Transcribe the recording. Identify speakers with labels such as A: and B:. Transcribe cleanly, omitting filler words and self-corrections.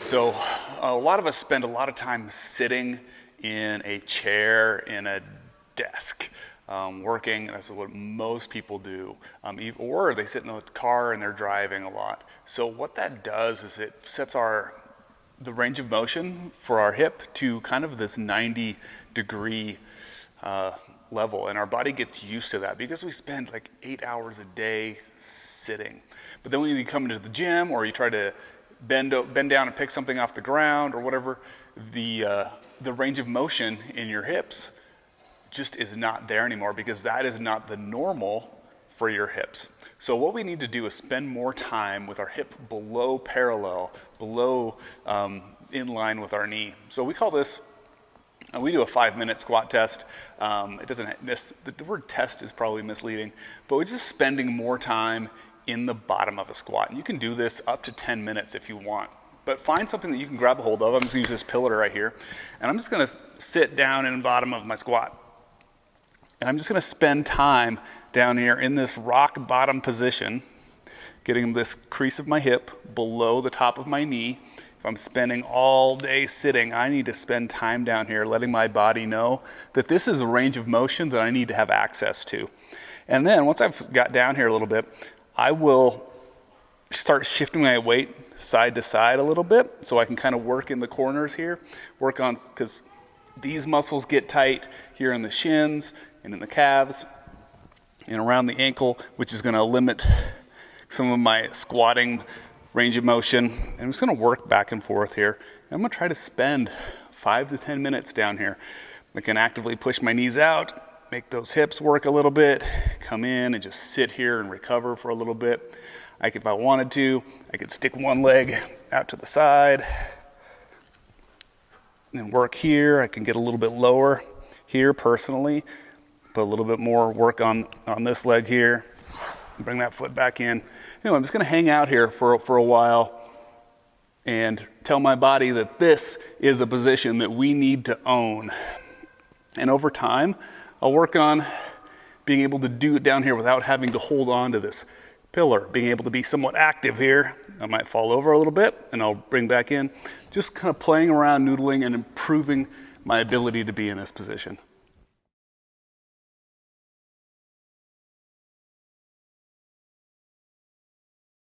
A: So a lot of us spend a lot of time sitting in a chair, in a desk, working. That's what most people do. Or they sit in the car and they're driving a lot. So what that does is it sets the range of motion for our hip to kind of this 90-degree level, and our body gets used to that because we spend like 8 hours a day sitting. But then when you come into the gym or you try to bend down and pick something off the ground or whatever, the range of motion in your hips just is not there anymore because that is not the normal for your hips. So what we need to do is spend more time with our hip below parallel, below in line with our knee. So we call this, we do a 5-minute squat test. The word test is probably misleading, but we're just spending more time in the bottom of a squat. And you can do this up to 10 minutes if you want, but find something that you can grab a hold of. I'm just gonna use this pillar right here, and I'm just gonna sit down in the bottom of my squat. And I'm just gonna spend time down here in this rock bottom position, getting this crease of my hip below the top of my knee. If I'm spending all day sitting, I need to spend time down here letting my body know that this is a range of motion that I need to have access to. And then once I've got down here a little bit, I will start shifting my weight side to side a little bit so I can kind of work in the corners here, because these muscles get tight here in the shins and in the calves and around the ankle, which is gonna limit some of my squatting range of motion. And I'm just gonna work back and forth here. And I'm gonna try to spend 5 to 10 minutes down here. I can actively push my knees out, make those hips work a little bit, come in and just sit here and recover for a little bit. If I wanted to, I could stick one leg out to the side and work here. I can get a little bit lower here personally, put a little bit more work on this leg here, bring that foot back in. Anyway, I'm just gonna hang out here for a while and tell my body that this is a position that we need to own. And over time, I'll work on being able to do it down here without having to hold on to this pillar, being able to be somewhat active here. I might fall over a little bit and I'll bring back in, just kind of playing around, noodling, and improving my ability to be in this position.